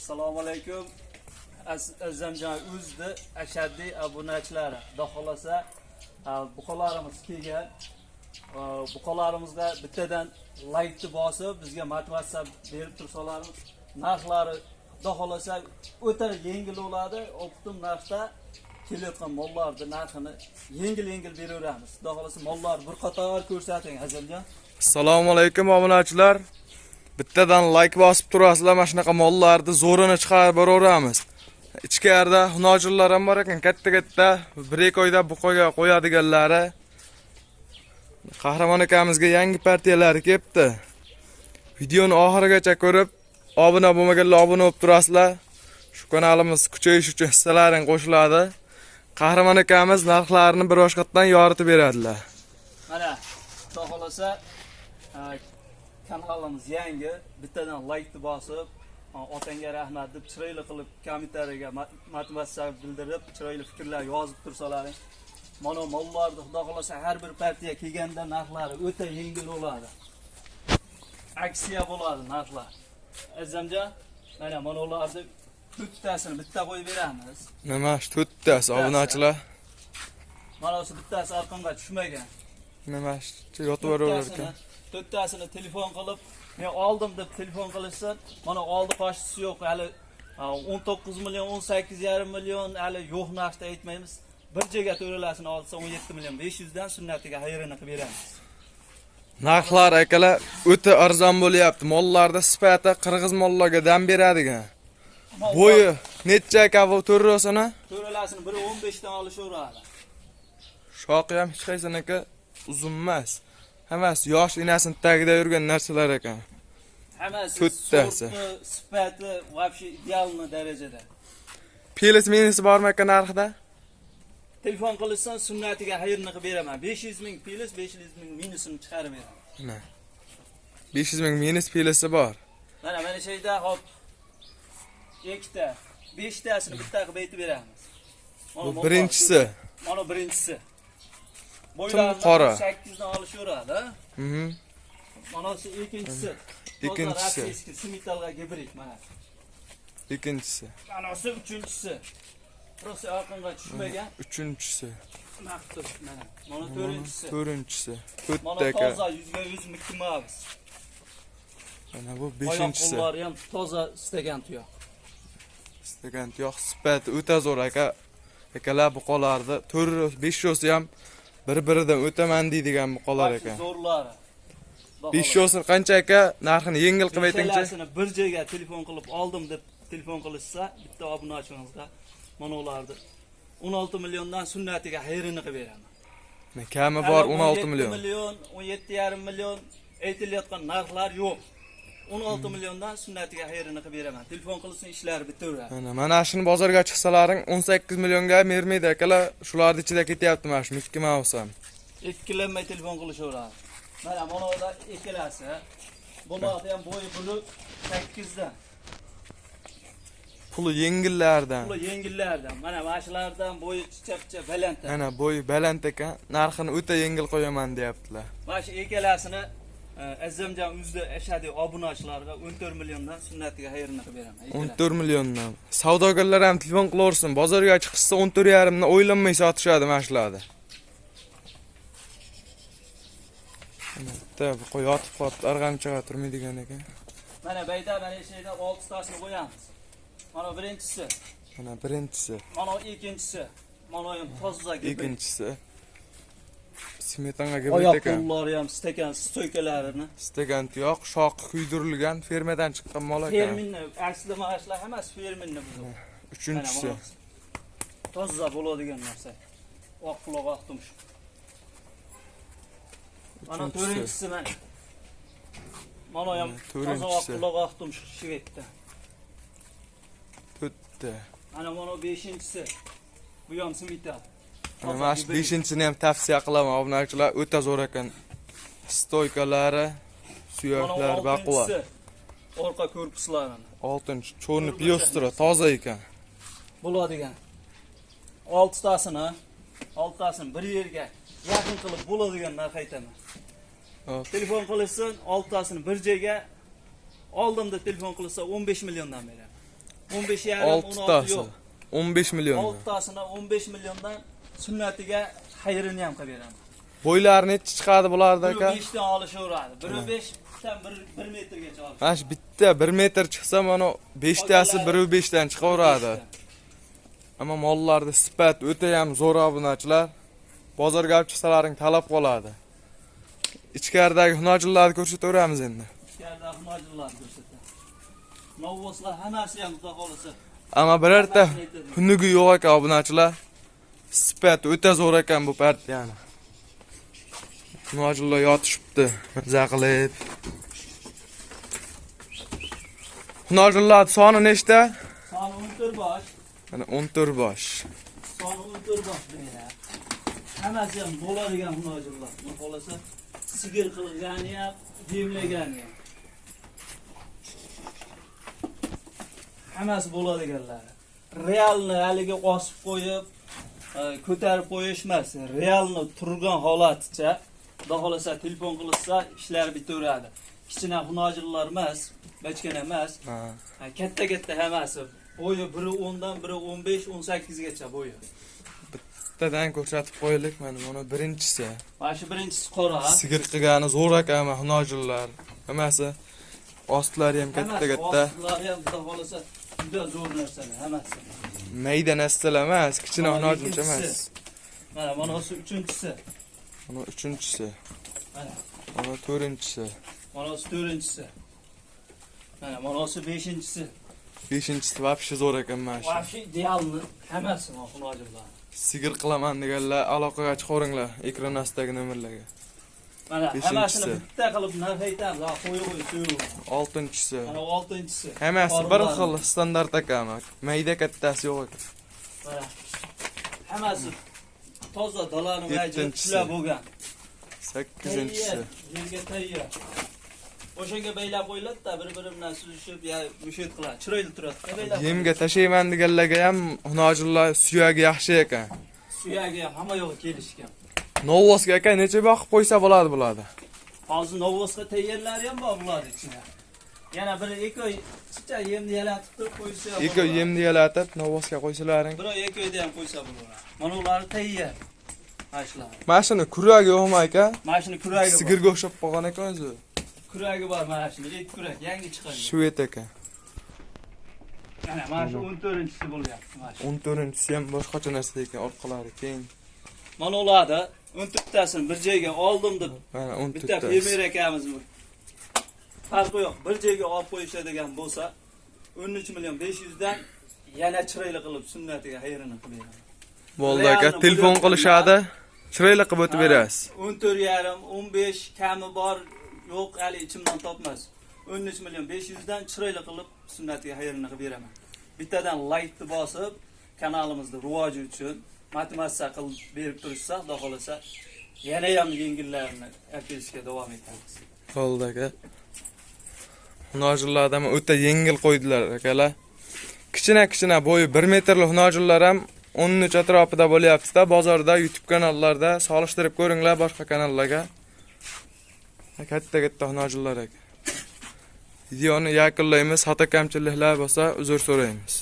Assalomu alaykum. Azamjon Uzdi ashaddiy obunachilari. Xudo xolasa buqalarimiz kelgan. Buqalarimizga bittadan laykni bosib, bizga motivatsiya berib tursalarimiz, narxlari xudo xolasa o'ta yengil bo'ladi. Optim narxda kelayotgan mollarning narxini yengil beraveramiz. Xudo xolasa mollar bir qator ko'rsating Azamjon. Assalomu alaykum obunachilar. Bittadan like bosib turasizlar, mana shunaqa mollarni zo'rini chiqarib boraveramiz. Ichkarida hunojirlar ham bor ekan, katta-katta 1-2 oyda buqaga qo'yadiganlari. Qahramon akamizga yangi partiyalar kelibdi. Videoni oxirigacha ko'rib, obuna bo'lmaganlar obuna bo'lib turasizlar. Shu kanalimiz kuchayish uchun hissalaring qo'shiladi. Qahramon akamiz narxlarini bir boshqatdan yoritib beradilar. Mana xudo xolasa kanalimiz yangi, bittadan like bosib, otangga rahmat deb chiroyli qilib kommentariyaga motivatsiya bildirib, chiroyli fikrlar yozib tursalaring. Mana mollarni xudo xolasa har bir partiya kelganda narxlari o'ta yengil bo'ladi. Aksiya bo'ladi narxlar. Azamjon, mana ularni to'rttasini bitta qo'yib beramiz. Nima shu to'rttasi obunachilar? Mana shu bittasi orqamga tushmagan. Nima shu yotiberaver ekan. To'rttasini telefon qilib, men oldim deb telefon qilishsin. Mana oldi qo'shisi yo'q, hali 19 million, 18,5 million hali yo'q narxda aytmaymiz. Bir joyga to'ralasini olsa 17 million 500 dan sunnatiga xayrini qilib beramiz. Narxlar akalar o'ta arzon bo'lyapti. Mollarda sifati qirg'iz mollarga dam beradigan. Bo'yi necha aka bu to'rasini? To'ralasini biri 15 dan olishaveradi. Shoqi ham hech qaysiniki uzun emas. Hammasi yosh inasini tagida yurgan narsalar ekan. Hammasi to'rttasi. Sifati вообще idealni darajada. Plus minus bormi aka narxida? Telefon qilishsan sunnatiga xayrini qilib beraman. 500 ming plus, 500 ming minusini chiqarib beraman. Mana 500 ming minus plusi bor. Mana shu yerda hop ikkita, 5tasini bitta qilib aytib beramiz. Bu birinchisi. Mana birinchisi. Qora. 8 dan olishaveradi. Mana shu ikkinchisi. Ikkinchisi. Simitalga gibrid mana. Ikkinchisi. Mana shu uchinchisi. Burası orqamga tushmagan. Uchinchisi. Maqtur mana. Mana to'rtinchisi. To'rtinchisi. Mana To'rtta toza 100% Mickey Mouse. Mana bu 5-inchisi. Qo'llari ham toza istagan tuyoq. Istagan tuyoq sifati o'ta zo'r aka. Akalar buqalarni 4-5 yo'si ham bir-biridan o'taman deydigan buqalar ekan. Zo'rlari. 5 yo'si qancha aka? Narxini yengil qilib aytingchi. Bir joyga telefon qilib oldim deb telefon qilishsa, bitta obunachimizga mana ularni 16 milliondan sunnatiga xayrini qilib beraman. Kami bor 16 million. 17,5 million aytilayotgan narxlar yo'q. 16 milliondan sunnatiga xayrini qilib beraman. Telefon qilsin ishlari bitaveradi. Mana shuni bozorga chiqsalaring 18 millionga bermaydi akalar. Shularning ichida ketyapti mana shu Mickey Mouse ham. Ikkilanmay telefon qilishaveradi. Mana ular ikkalasi. Bularning ham bo'yi buni 8 dan. Puli yengillardan. Puli yengillardan. Mana mashlardan bo'yi chichapcha baland. Mana bo'yi baland ekan. Narxini o'ta yengil qo'yaman deyaptilar. Mana shu ikkalasini Azamjon Uzdi ashadiy obunachilarga 14 milliondan sunnatiga xayrini qilib beraman. 14 milliondan. Savdogarlar ham telefon qilaversin. Bozorga chiqsa 14,5 dan o'ylanmay sotishadi mashlarni. Mana bu yotib qolibdi, arg'amchaga turmaydigan ekan. Mana bayda mana shu yerda 6 tasini qo'yamiz. Mana birinchisi. Mana birinchisi. Mana ikkinchisi. Mana ham toza gibi. Ikkinchisi. Smetanga gibi Oyoq ekan. qo'llari ham stakan stoykalarini. Stakan tuyoq, shoq kuydirilgan fermadan chiqqan mol ekan. Ferminni, aslida mashlar hammasi ferminni bu. Uchinchisi. Toza bo'ladigan narsa. Oq quloq oq tumush. Mana to'rtinchisi mana. Mana ham toza oq quloq oq tumush shvedda. To'rtta. Mana 5-inchisi. Bu ham simital. Mana shu 5-inchini ham tavsiya qilaman obunachilar, o'ta zo'r ekan. Stoykalari, suyaklari baquvvat. Orqa korpuslarini. 6-chi cho'rni piyostri toza ekan. Bo'ladigan. 6tasini bir yerga yaqin qilib bo'ladigan narx aytaman. Telefon qilishsin, 6tasini bir joyga oldimda telefon qilsa 15 milliondan beraman. 15 yarim, 16 oltitasi yo'q. 15 million. 6tasini 15 milliondan sunnatiga xayrini ham qilib beraman. Bo'ylari necha chiqadi bularda aka? 5 dan olishaveradi. 1.5 dan 1 metrgacha olishadi. Mana shu bitta 1 metr chiqsa, mana 5 tasi 1.5 dan chiqaveradi. Ammo mollarda sifat o'ta ham zo'r obunachilar. Bozorga olib chiqsalaring talab qoladi. Ichkaridagi hunojillarni ko'rsataveramiz endi. Ichkarida hunojillarni ko'rsatamiz. Novvoslar hammasi ham xudo xolisa. Ammo birorta hunugi yo'q ekan obunachilar. Sifat o'ta zo'r ekan bu partiyani. Hunojillar yotishibdi, maza qilib. Hunojillar soni nechta? Soni 14 bosh. Mana 14 bosh. Soni 14 bosh deylar. Hammasi ham bo'ladigan hunojillar. Xudo xolisa sigir qilgani ham, yemlagani ham. Hammasi bo'ladiganlar. Realni haliga osib qo'yib, ko'tarib qo'yish emas. Realni turgan holaticha, xudo xolisa telefon qilsa, ishlar bitaveradi. Kichkina hunojillar emas, bachkana emas. Katta hammasi. Bo'yi biri 10 dan, biri 15, 18 gacha bo'yi. Bittadan ko'rsatib qo'yaylik mana buni birinchisi. Mana shu birinchisi qora. Sigir qilgani zo'r ekan hunojillar. Hammasi ostlari ham katta. Ostlari ham xudo xolisa juda zo'r narsalar hammasi. Mayda narsalar emas, kichkina hunojilcha emas. Mana shu uchinchisi. Mana uchinchisi. Mana to'rtinchisi. Mana shu to'rtinchisi. Mana shu beshinchisi. Beshinchisi vobshe zo'r ekan mana shu. Vobshe idealni hammasi hunojillar. Sigir qilaman deganlar aloqaga chiqaveringlar ekran ostidagi nomerlarga. Mana hammasini bitta qilib narx aytamiz, qo'yib. Oltinchisi. Mana oltinchisi. Hammasi bir xil standart ekan. Mayda kattasi yo'q ekan. Mana hammasi toza dalani vajib bo'lgan. 8-inchisi. Yerga tayyor. O'shanga baylab qo'yiladi-da, bir-biri bilan suzishib, mushet qiladi. Chiroyli turadi. Yemga tashayman deganlarga ham hunojillar suyagi yaxshi ekan. Suyagi ham hamma yo'g'i kelishgan. Novvosga aka necha boqib qo'ysa bo'ladi bularda? Hozir Novvosga tayyorlari ham bor bular ichida. Yana bir ekoy chicha yemni yalatib turib qo'ysa ham. Ekoy yemni yalatib Novvosga qo'ysalaring. Bir ekoyda ham qo'ysa bo'laveradi. Mana ular tayyor. Mashlar. Mashina kuragi yo'qmi aka? Mashina kuragi bor. Sigirga o'xshab qolgan ekan o'zi. Kuragi bor mana shunda, et kurak, yangi chiqqan. Shvet ekan. Mana shu 14-chisi bo'lyapti, mana shu. 14-chisi ham boshqacha narsa ekan, orqalari keng. Mana ularda 14tasini bir joyga oldim deb. Mana 14 bitta fermer akamiz bu. Farqi yo'q, bir joyga olib qo'yishadigan bo'lsa, 13 million 500 dan yana chiroyli qilib sunnatiga xayrini qiladi. Bo'ldi aka, telefon qilishadi. Chiroyli qilib o'tib berasiz. 14,5, 15 kami bor, yo'q, hali ichimdan topmas. 13 million 500 dan chiroyli qilib sunnatiga xayrini qilib beraman. Bittadan like bosib, kanalimizda rivoji uchun motivatsiya qilib berib turishsa, xudo xolasa, yana ham yengillarni berishga davom etamiz. Bo'ldi aka. Hunojillardan o'ta yengil qo'ydilar akalar. Kichkina bo'yi 1 metrli hunojillar ham 13 atrofida bo'lyapti-da, bozorda, YouTube kanallarda solishtirib ko'ringlar boshqa kanallarga. Katta hunojillar aka. Videoni yakunlaymiz. Xato kamchiliklar bo'lsa uzr so'raymiz.